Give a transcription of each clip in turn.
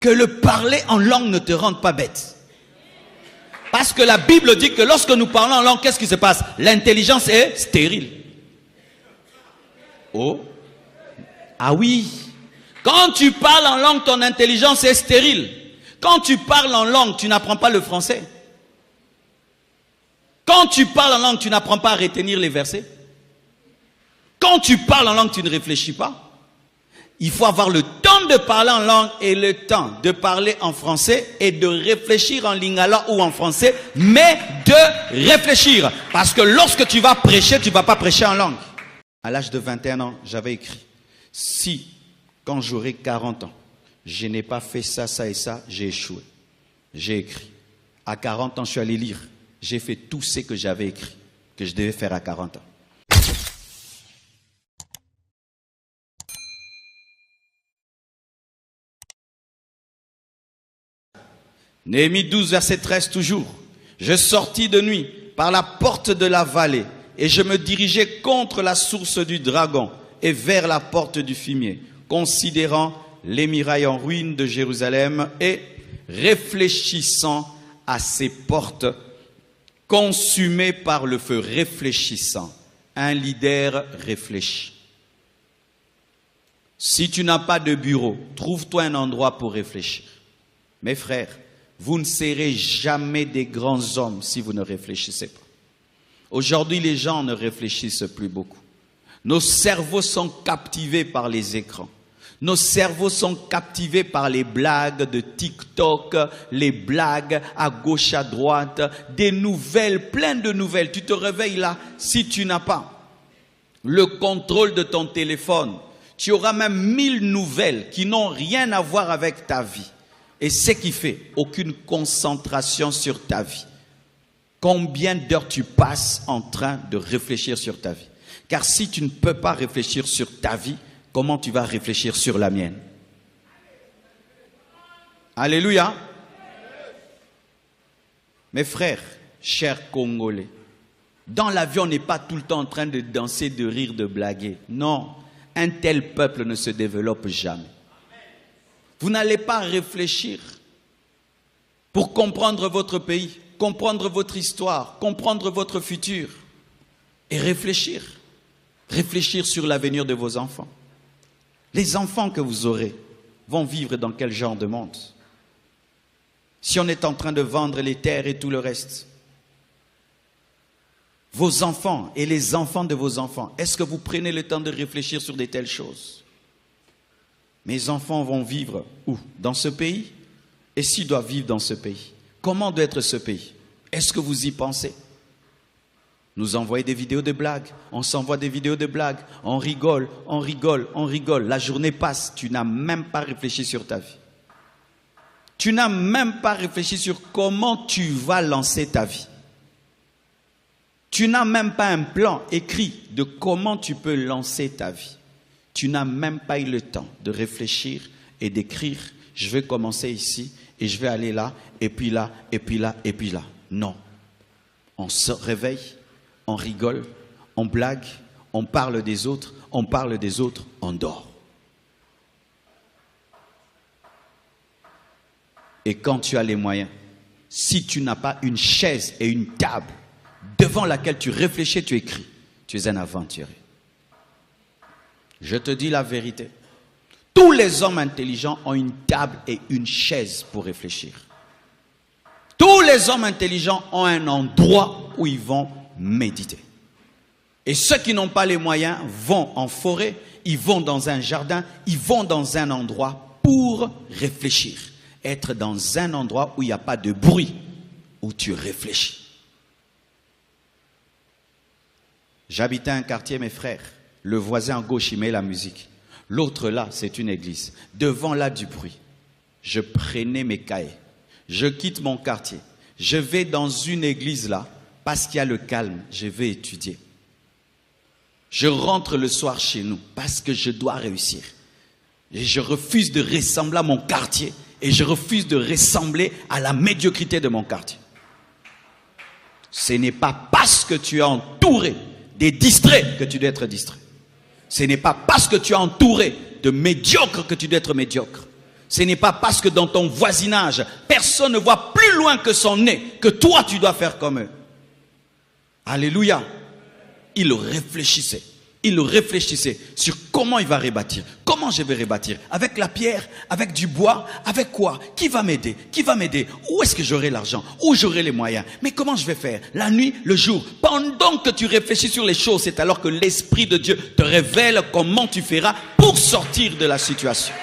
que le parler en langue ne te rende pas bête. Parce que la Bible dit que lorsque nous parlons en langue, qu'est-ce qui se passe? L'intelligence est stérile. Oh. Ah oui. Quand tu parles en langue, ton intelligence est stérile. Quand tu parles en langue, tu n'apprends pas le français. Quand tu parles en langue, tu n'apprends pas à retenir les versets. Quand tu parles en langue, tu ne réfléchis pas. Il faut avoir le temps de parler en langue et le temps de parler en français et de réfléchir en lingala ou en français, mais de réfléchir. Parce que lorsque tu vas prêcher, tu ne vas pas prêcher en langue. À l'âge de 21 ans, j'avais écrit, si, quand j'aurai 40 ans, je n'ai pas fait ça, ça et ça, j'ai échoué. J'ai écrit. À 40 ans, je suis allé lire. J'ai fait tout ce que j'avais écrit, que je devais faire à 40 ans. Néhémie 12, verset 13 toujours. Je sortis de nuit par la porte de la vallée et je me dirigeais contre la source du dragon et vers la porte du fumier, considérant les murailles en ruine de Jérusalem et réfléchissant à ces portes consumées par le feu. Réfléchissant. Un leader réfléchit. Si tu n'as pas de bureau, trouve-toi un endroit pour réfléchir. Mes frères, vous ne serez jamais des grands hommes si vous ne réfléchissez pas. Aujourd'hui, les gens ne réfléchissent plus beaucoup. Nos cerveaux sont captivés par les écrans. Nos cerveaux sont captivés par les blagues de TikTok, les blagues à gauche, à droite, des nouvelles, plein de nouvelles. Tu te réveilles là, si tu n'as pas le contrôle de ton téléphone, tu auras même 1000 nouvelles qui n'ont rien à voir avec ta vie. Et ce qui fait aucune concentration sur ta vie. Combien d'heures tu passes en train de réfléchir sur ta vie? Car si tu ne peux pas réfléchir sur ta vie, comment tu vas réfléchir sur la mienne? Alléluia. Mes frères, chers Congolais, dans l'avion, on n'est pas tout le temps en train de danser, de rire, de blaguer. Non, un tel peuple ne se développe jamais. Vous n'allez pas réfléchir pour comprendre votre pays, comprendre votre histoire, comprendre votre futur et réfléchir. Réfléchir sur l'avenir de vos enfants. Les enfants que vous aurez vont vivre dans quel genre de monde? Si on est en train de vendre les terres et tout le reste, vos enfants et les enfants de vos enfants, est-ce que vous prenez le temps de réfléchir sur de telles choses? Mes enfants vont vivre où? Dans ce pays? Et s'ils doivent vivre dans ce pays, comment doit être ce pays? Est-ce que vous y pensez? Nous envoyons des vidéos de blagues, on s'envoie des vidéos de blagues, on rigole, on rigole, on rigole. La journée passe, tu n'as même pas réfléchi sur ta vie. Tu n'as même pas réfléchi sur comment tu vas lancer ta vie. Tu n'as même pas un plan écrit de comment tu peux lancer ta vie. Tu n'as même pas eu le temps de réfléchir et d'écrire, je vais commencer ici et je vais aller là, et puis là, et puis là, et puis là. Non. On se réveille, on rigole, on blague, on parle des autres, on dort. Et quand tu as les moyens, si tu n'as pas une chaise et une table devant laquelle tu réfléchis, tu écris, tu es un aventurier. Je te dis la vérité. Tous les hommes intelligents ont une table et une chaise pour réfléchir. Tous les hommes intelligents ont un endroit où ils vont méditer. Et ceux qui n'ont pas les moyens vont en forêt, ils vont dans un jardin, ils vont dans un endroit pour réfléchir. Être dans un endroit où il n'y a pas de bruit, où tu réfléchis. J'habitais un quartier, mes frères. Le voisin à gauche, il met la musique. L'autre là, c'est une église. Devant là, du bruit. Je prenais mes cahiers. Je quitte mon quartier. Je vais dans une église là, parce qu'il y a le calme. Je vais étudier. Je rentre le soir chez nous, parce que je dois réussir. Et je refuse de ressembler à mon quartier. Et je refuse de ressembler à la médiocrité de mon quartier. Ce n'est pas parce que tu es entouré des distraits que tu dois être distrait. Ce n'est pas parce que tu es entouré de médiocres que tu dois être médiocre. Ce n'est pas parce que dans ton voisinage, personne ne voit plus loin que son nez, que toi tu dois faire comme eux. Alléluia. Il réfléchissait. Il réfléchissait sur comment il va rebâtir. Comment je vais rebâtir? Avec la pierre? Avec du bois? Avec quoi? Qui va m'aider? Qui va m'aider? Où est-ce que j'aurai l'argent? Où j'aurai les moyens? Mais comment je vais faire? La nuit, le jour? Pendant que tu réfléchis sur les choses, c'est alors que l'Esprit de Dieu te révèle comment tu feras pour sortir de la situation.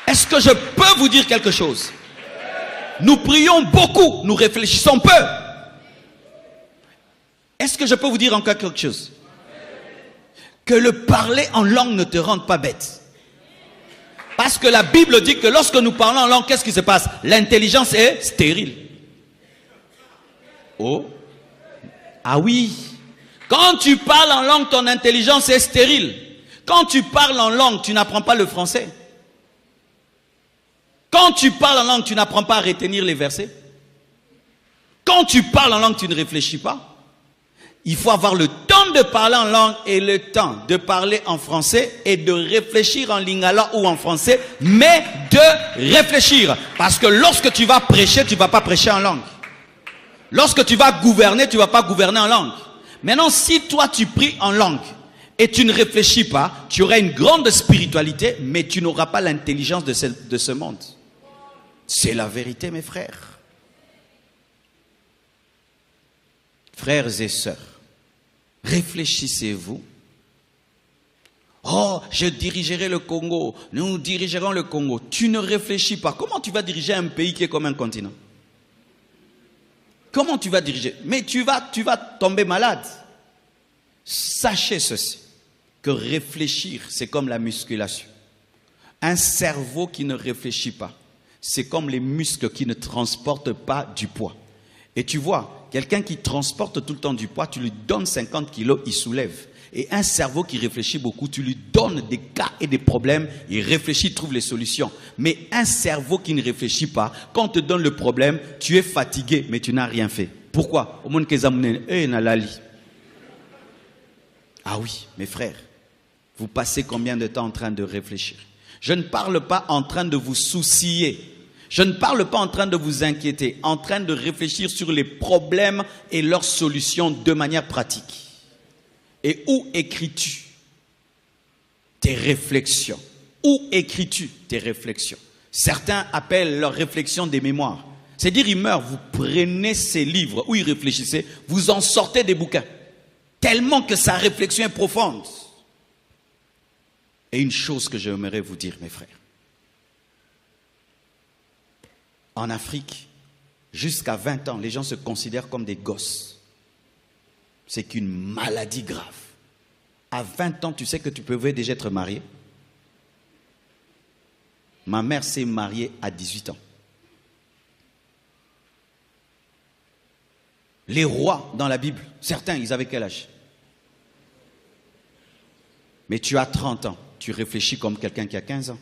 Est-ce que je peux vous dire quelque chose? Nous prions beaucoup, nous réfléchissons peu. Est-ce que je peux vous dire encore quelque chose? Que le parler en langue ne te rende pas bête. Parce que la Bible dit que lorsque nous parlons en langue, qu'est-ce qui se passe? L'intelligence est stérile. Oh. Ah oui. Quand tu parles en langue, ton intelligence est stérile. Quand tu parles en langue, tu n'apprends pas le français. Quand tu parles en langue, tu n'apprends pas à retenir les versets. Quand tu parles en langue, tu ne réfléchis pas. Il faut avoir le temps de parler en langue et le temps de parler en français et de réfléchir en lingala ou en français, mais de réfléchir. Parce que lorsque tu vas prêcher, tu ne vas pas prêcher en langue. Lorsque tu vas gouverner, tu ne vas pas gouverner en langue. Maintenant, si toi tu pries en langue et tu ne réfléchis pas, tu auras une grande spiritualité, mais tu n'auras pas l'intelligence de ce monde. C'est la vérité, mes frères. Frères et sœurs, réfléchissez-vous. Oh, je dirigerai le Congo. Nous dirigerons le Congo. Tu ne réfléchis pas. Comment tu vas diriger un pays qui est comme un continent? Comment tu vas diriger? Mais tu vas tomber malade. Sachez ceci, que réfléchir, c'est comme la musculation. Un cerveau qui ne réfléchit pas, c'est comme les muscles qui ne transportent pas du poids. Et tu vois, quelqu'un qui transporte tout le temps du poids, tu lui donnes 50 kilos, il soulève. Et un cerveau qui réfléchit beaucoup, tu lui donnes des cas et des problèmes, il réfléchit, il trouve les solutions. Mais un cerveau qui ne réfléchit pas, quand on te donne le problème, tu es fatigué, mais tu n'as rien fait. Pourquoi? Ah oui, mes frères, vous passez combien de temps en train de réfléchir? Je ne parle pas en train de vous soucier. Je ne parle pas en train de vous inquiéter, en train de réfléchir sur les problèmes et leurs solutions de manière pratique. Et où écris-tu tes réflexions? Où écris-tu tes réflexions? Certains appellent leurs réflexions des mémoires. C'est-à-dire, ils meurent, vous prenez ces livres où ils réfléchissaient, vous en sortez des bouquins. Tellement que sa réflexion est profonde. Et une chose que j'aimerais vous dire, mes frères. En Afrique, jusqu'à 20 ans, les gens se considèrent comme des gosses. C'est qu'une maladie grave. À 20 ans, tu sais que tu pouvais déjà être marié. Ma mère s'est mariée à 18 ans. Les rois dans la Bible, certains, ils avaient quel âge? Mais tu as 30 ans, tu réfléchis comme quelqu'un qui a 15 ans.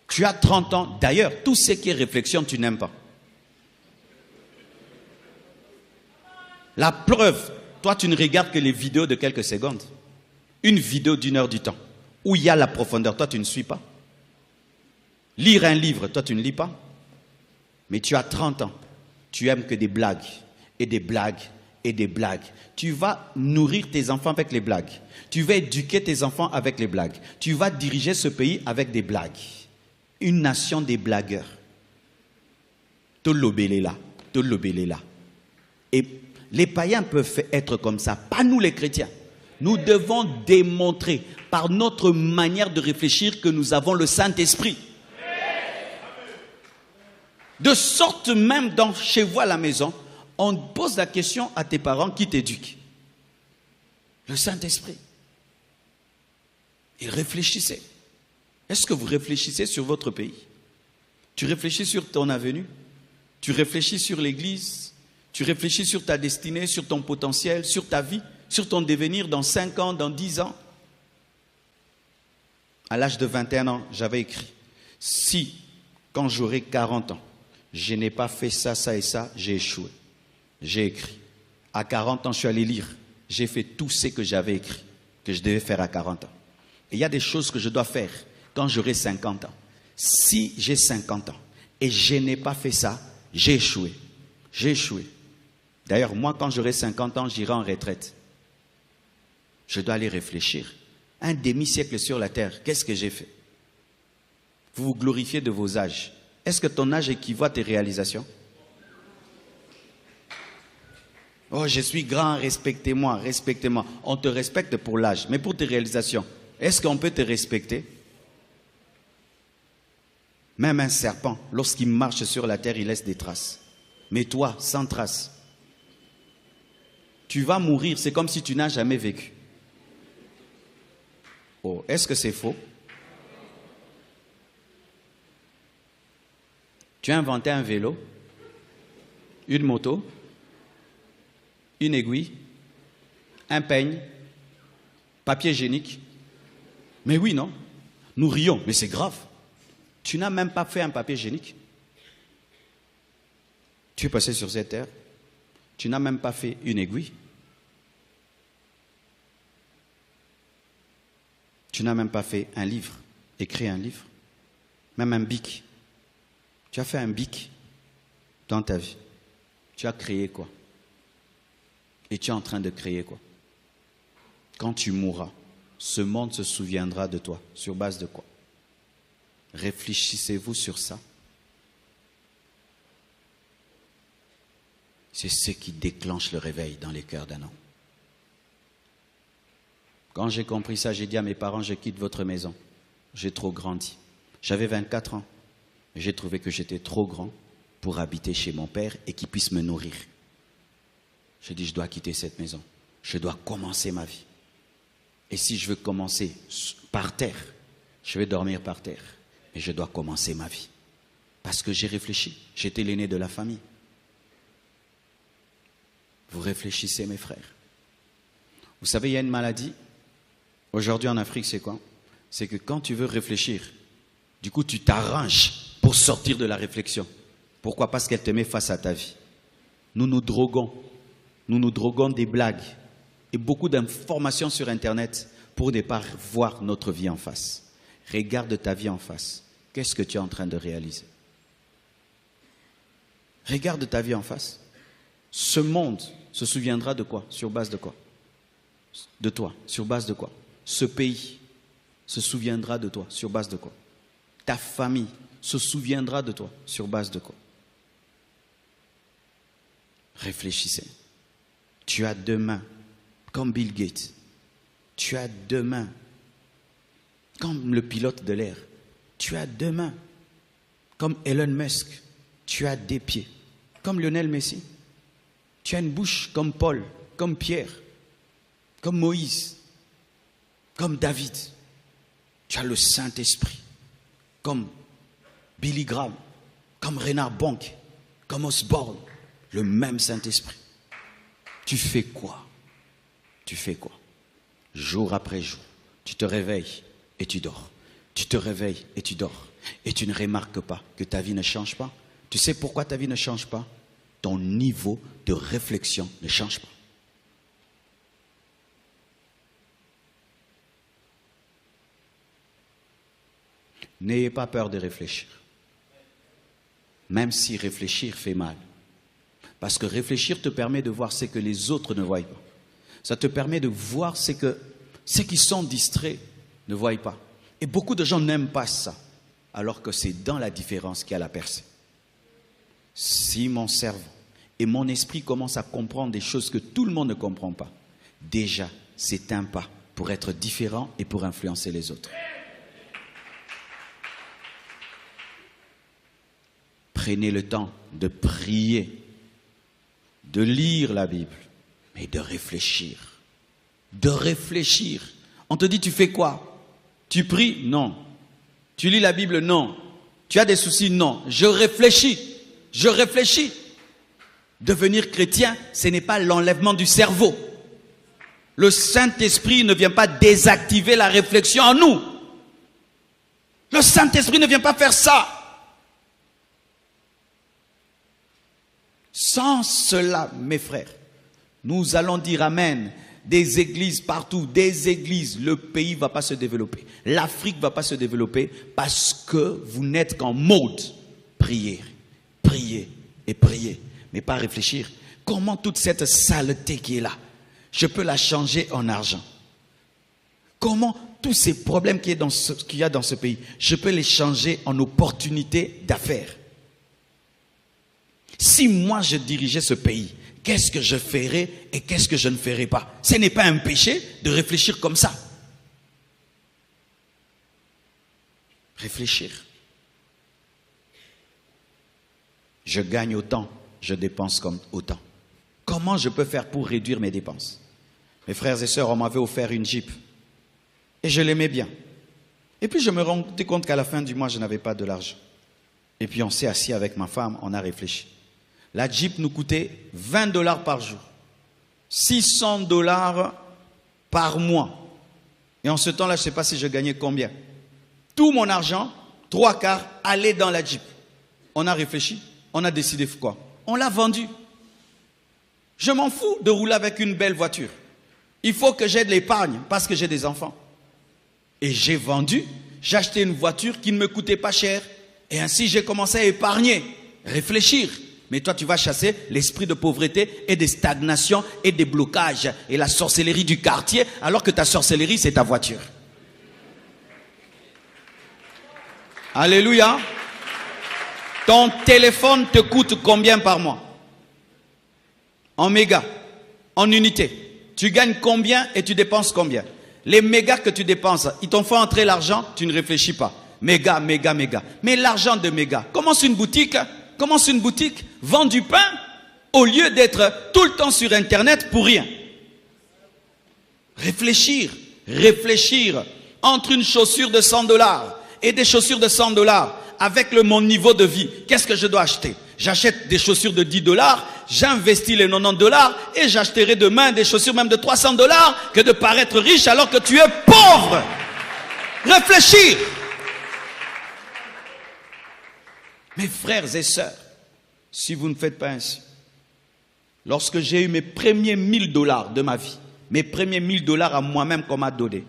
Tu as 30 ans. D'ailleurs, tout ce qui est réflexion, tu n'aimes pas. La preuve, toi, tu ne regardes que les vidéos de quelques secondes. Une vidéo d'1 heure du temps, où il y a la profondeur, toi, tu ne suis pas. Lire un livre, toi, tu ne lis pas. Mais tu as 30 ans. Tu aimes que des blagues, et des blagues, et des blagues. Tu vas nourrir tes enfants avec les blagues. Tu vas éduquer tes enfants avec les blagues. Tu vas diriger ce pays avec des blagues. Une nation des blagueurs. Tolobelela, tolobelela. Et les païens peuvent être comme ça, pas nous les chrétiens. Nous devons démontrer par notre manière de réfléchir que nous avons le Saint-Esprit. De sorte même chez vous à la maison, on pose la question à tes parents qui t'éduquent. Le Saint-Esprit. Ils réfléchissaient. Est-ce que vous réfléchissez sur votre pays? Tu réfléchis sur ton avenir? Tu réfléchis sur l'église? Tu réfléchis sur ta destinée, sur ton potentiel, sur ta vie, sur ton devenir dans 5 ans, dans 10 ans? À l'âge de 21 ans, j'avais écrit, si, quand j'aurai 40 ans, je n'ai pas fait ça, ça et ça, j'ai échoué. J'ai écrit. À 40 ans, je suis allé lire. J'ai fait tout ce que j'avais écrit, que je devais faire à 40 ans. Et il y a des choses que je dois faire quand j'aurai 50 ans. Si j'ai 50 ans et je n'ai pas fait ça, j'ai échoué. J'ai échoué. D'ailleurs, moi, quand j'aurai 50 ans, j'irai en retraite. Je dois aller réfléchir. Un demi-siècle sur la terre, qu'est-ce que j'ai fait? Vous vous glorifiez de vos âges. Est-ce que ton âge équivaut à tes réalisations? Oh, je suis grand, respectez-moi, respectez-moi. On te respecte pour l'âge, mais pour tes réalisations, est-ce qu'on peut te respecter? Même un serpent, lorsqu'il marche sur la terre, il laisse des traces. Mais toi, sans traces. Tu vas mourir, c'est comme si tu n'as jamais vécu. Oh, est-ce que c'est faux? Tu as inventé un vélo, une moto, une aiguille, un peigne, papier hygiénique. Mais oui, non? Nous rions, mais c'est grave. Tu n'as même pas fait un papier hygiénique. Tu es passé sur cette terre. Tu n'as même pas fait une aiguille. Tu n'as même pas fait un livre, écrit un livre, même un bic. Tu as fait un bic dans ta vie. Tu as créé quoi? Et tu es en train de créer quoi? Quand tu mourras, ce monde se souviendra de toi. Sur base de quoi? Réfléchissez-vous sur ça. C'est ce qui déclenche le réveil dans les cœurs d'un homme. Quand j'ai compris ça, j'ai dit à mes parents, je quitte votre maison. J'ai trop grandi. J'avais 24 ans. J'ai trouvé que j'étais trop grand pour habiter chez mon père et qu'il puisse me nourrir. J'ai dit, je dois quitter cette maison. Je dois commencer ma vie. Et si je veux commencer par terre, je vais dormir par terre. Mais je dois commencer ma vie. Parce que j'ai réfléchi. J'étais l'aîné de la famille. Vous réfléchissez, mes frères. Vous savez, il y a une maladie. Aujourd'hui en Afrique, c'est quoi? C'est que quand tu veux réfléchir, du coup, tu t'arranges pour sortir de la réflexion. Pourquoi? Parce qu'elle te met face à ta vie. Nous nous droguons. Nous nous droguons des blagues et beaucoup d'informations sur Internet pour ne pas voir notre vie en face. Regarde ta vie en face. Qu'est-ce que tu es en train de réaliser? Regarde ta vie en face. Ce monde se souviendra de quoi? Sur base de quoi? De toi. Sur base de quoi? Ce pays se souviendra de toi. Sur base de quoi? Ta famille se souviendra de toi. Sur base de quoi? Réfléchissez. Tu as deux mains, comme Bill Gates. Tu as deux mains, comme le pilote de l'air. Tu as deux mains, comme Elon Musk. Tu as des pieds, comme Lionel Messi. Tu as une bouche comme Paul, comme Pierre, comme Moïse, comme David. Tu as le Saint-Esprit, comme Billy Graham, comme Reinhard Bonk, comme Osborne, le même Saint-Esprit. Tu fais quoi? Tu fais quoi? Jour après jour, tu te réveilles et tu dors. Tu te réveilles et tu dors. Et tu ne remarques pas que ta vie ne change pas. Tu sais pourquoi ta vie ne change pas? Ton niveau de réflexion ne change pas. N'ayez pas peur de réfléchir. Même si réfléchir fait mal. Parce que réfléchir te permet de voir ce que les autres ne voient pas. Ça te permet de voir ce que ceux qui sont distraits ne voient pas. Et beaucoup de gens n'aiment pas ça. Alors que c'est dans la différence qu'il y a la percée. Si mon cerveau et mon esprit commencent à comprendre des choses que tout le monde ne comprend pas, déjà, c'est un pas pour être différent et pour influencer les autres. Prenez le temps de prier, de lire la Bible, mais de réfléchir. De réfléchir. On te dit, tu fais quoi? Tu pries? Non. Tu lis la Bible? Non. Tu as des soucis? Non. Je réfléchis. Je réfléchis. Devenir chrétien, ce n'est pas l'enlèvement du cerveau. Le Saint-Esprit ne vient pas désactiver la réflexion en nous. Le Saint-Esprit ne vient pas faire ça. Sans cela, mes frères, nous allons dire Amen. des églises partout, des églises, le pays ne va pas se développer. L'Afrique ne va pas se développer parce que vous n'êtes qu'en mode prier, prier et prier, mais pas réfléchir. Comment toute cette saleté qui est là, je peux la changer en argent? Comment tous ces problèmes qu'il y a dans ce pays, je peux les changer en opportunités d'affaires? Si moi je dirigeais ce pays, qu'est-ce que je ferais et qu'est-ce que je ne ferais pas? Ce n'est pas un péché de réfléchir comme ça. Réfléchir. Je gagne autant, je dépense comme autant. Comment je peux faire pour réduire mes dépenses? Mes frères et sœurs, on m'avait offert une Jeep. Et je l'aimais bien. Et puis je me rendais compte qu'à la fin du mois, je n'avais pas de l'argent. Et puis on s'est assis avec ma femme, on a réfléchi. La Jeep nous coûtait 20 $ par jour. 600 $ par mois. Et en ce temps-là, je ne sais pas si je gagnais combien. Tout mon argent, 3/4, allait dans la Jeep. On a réfléchi, on a décidé quoi? On l'a vendue. Je m'en fous de rouler avec une belle voiture. Il faut que j'ai de l'épargne parce que j'ai des enfants. Et j'ai vendu, j'ai acheté une voiture qui ne me coûtait pas cher. Et ainsi, j'ai commencé à épargner, réfléchir. Mais toi, tu vas chasser l'esprit de pauvreté et de stagnation et des blocages et la sorcellerie du quartier, alors que ta sorcellerie, c'est ta voiture. Alléluia. Ton téléphone te coûte combien par mois? En mégas, en unités. Tu gagnes combien et tu dépenses combien? Les mégas que tu dépenses, ils t'ont fait entrer l'argent, tu ne réfléchis pas. Méga, méga, méga. Mais l'argent de méga, commence une boutique, vend du pain, au lieu d'être tout le temps sur Internet pour rien. Réfléchir entre une chaussure de 100 $ et des chaussures de 100 $ avec mon niveau de vie. Qu'est-ce que je dois acheter? J'achète des chaussures de 10 $, j'investis les 90 $ et j'achèterai demain des chaussures même de 300 $ que de paraître riche alors que tu es pauvre. Réfléchir. Mes frères et sœurs, si vous ne faites pas ainsi, lorsque j'ai eu mes premiers 1000 $ de ma vie, mes premiers 1000 $ à moi-même qu'on m'a donné,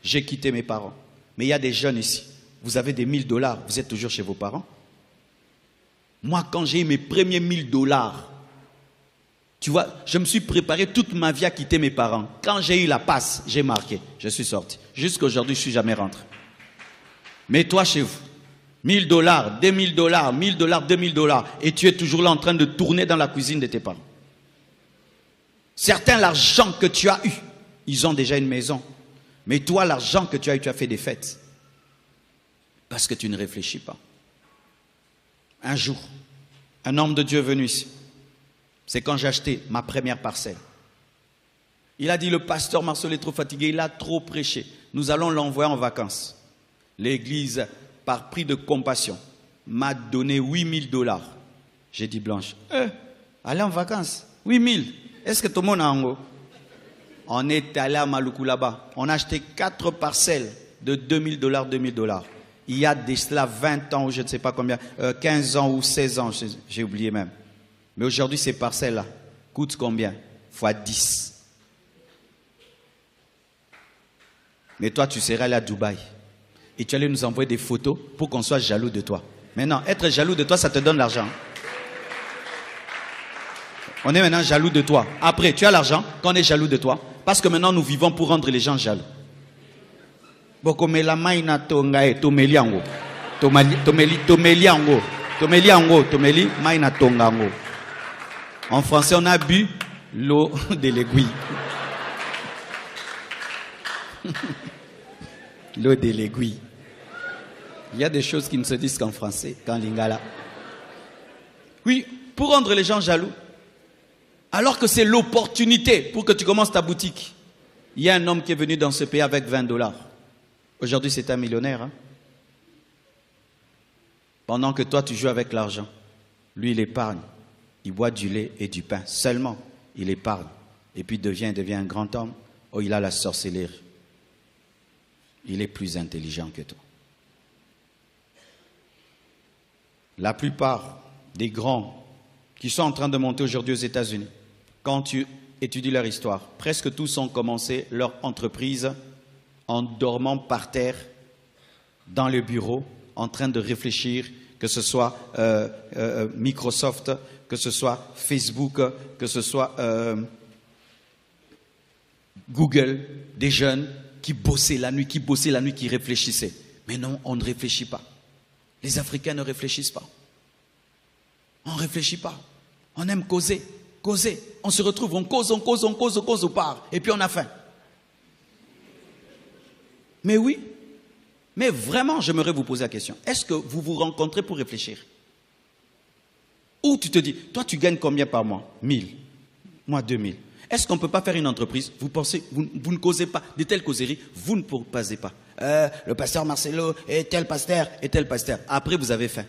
j'ai quitté mes parents. Mais il y a des jeunes ici, vous avez des 1000 $, vous êtes toujours chez vos parents? Moi, quand j'ai eu mes premiers 1000 $, tu vois, je me suis préparé toute ma vie à quitter mes parents. Quand j'ai eu la passe, j'ai marqué, je suis sorti. Jusqu'à aujourd'hui, je ne suis jamais rentré. Mais toi, chez vous, 1000 $, 2000 $, 1000 $, 2000 $, et tu es toujours là en train de tourner dans la cuisine de tes parents. Certains, l'argent que tu as eu, ils ont déjà une maison. Mais toi, l'argent que tu as eu, tu as fait des fêtes. Parce que tu ne réfléchis pas. Un jour, un homme de Dieu est venu ici. C'est quand j'ai acheté ma première parcelle. Il a dit, le pasteur Marceau est trop fatigué, il a trop prêché. Nous allons l'envoyer en vacances. L'église, par prix de compassion, m'a donné 8000 $. J'ai dit, Blanche, allez en vacances, 8000. Est-ce que tout le monde a un mot? On est allé à Maluku là-bas. On a acheté 4 parcelles de 2000 $, 2000 $. Il y a de cela 20 ans ou je ne sais pas combien, 15 ans ou 16 ans, j'ai oublié même. Mais aujourd'hui, ces parcelles-là coûtent combien? Fois 10. Mais toi, tu serais allé à Dubaï. Et tu allais nous envoyer des photos pour qu'on soit jaloux de toi. Maintenant, être jaloux de toi, ça te donne l'argent. On est maintenant jaloux de toi. Après, tu as l'argent quand on est jaloux de toi. Parce que maintenant, nous vivons pour rendre les gens jaloux. En français, on a bu l'eau de l'aiguille. L'eau de l'aiguille. Il y a des choses qui ne se disent qu'en français, qu'en lingala. Oui, pour rendre les gens jaloux. Alors que c'est l'opportunité pour que tu commences ta boutique. Il y a un homme qui est venu dans ce pays avec 20 $. Aujourd'hui, c'est un millionnaire. Hein? Pendant que toi, tu joues avec l'argent. Lui, il épargne. Il boit du lait et du pain. Seulement, il épargne. Et puis, il devient un grand homme. Oh, il a la sorcellerie. Il est plus intelligent que toi. La plupart des grands qui sont en train de monter aujourd'hui aux États-Unis, quand tu étudie leur histoire. Presque tous ont commencé leur entreprise en dormant par terre dans le bureau, en train de réfléchir, que ce soit Microsoft, que ce soit Facebook, que ce soit Google, des jeunes qui bossaient la nuit, qui réfléchissaient. Mais non, on ne réfléchit pas. Les Africains ne réfléchissent pas. On ne réfléchit pas. On aime causer. On se retrouve, on cause au part. Et puis on a faim. Mais oui. Mais vraiment, j'aimerais vous poser la question. Est-ce que vous vous rencontrez pour réfléchir? Ou tu te dis, toi tu gagnes combien par mois? 1000. Moi 2000. Est-ce qu'on ne peut pas faire une entreprise? Vous pensez, vous ne causez pas de telles causeries, vous ne posez pas. Le pasteur Marcelo et tel pasteur et tel pasteur. Après, vous avez faim.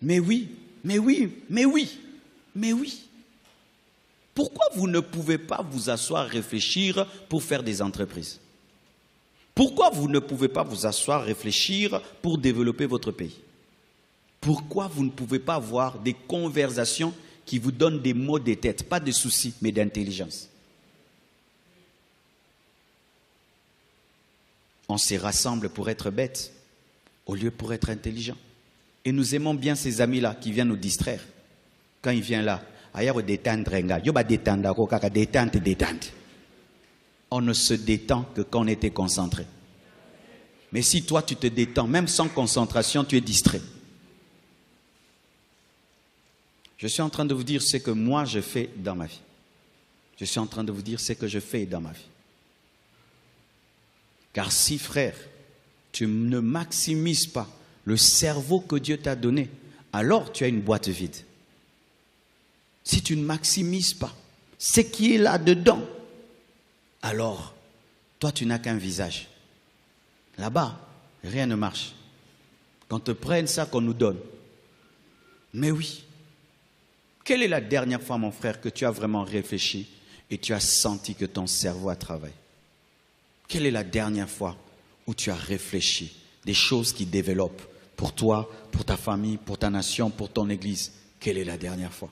Mais oui. Pourquoi vous ne pouvez pas vous asseoir, réfléchir pour faire des entreprises? Pourquoi vous ne pouvez pas vous asseoir, réfléchir pour développer votre pays? Pourquoi vous ne pouvez pas avoir des conversations qui vous donnent des mots de tête, pas de soucis, mais d'intelligence? On se rassemble pour être bêtes, au lieu pour être intelligent. Et nous aimons bien ces amis-là qui viennent nous distraire. Quand ils viennent là, on ne se détend que quand on était concentré. Mais si toi tu te détends, même sans concentration, tu es distrait. Je suis en train de vous dire ce que moi je fais dans ma vie. Je suis en train de vous dire ce que je fais dans ma vie. Car si, frère, tu ne maximises pas le cerveau que Dieu t'a donné, alors tu as une boîte vide. Si tu ne maximises pas ce qui est là-dedans, alors toi tu n'as qu'un visage. Là-bas, rien ne marche. Qu'on te prenne ça qu'on nous donne. Mais oui. Quelle est la dernière fois, mon frère, que tu as vraiment réfléchi et tu as senti que ton cerveau a travaillé? Quelle est la dernière fois où tu as réfléchi des choses qui développent pour toi, pour ta famille, pour ta nation, pour ton église? Quelle est la dernière fois?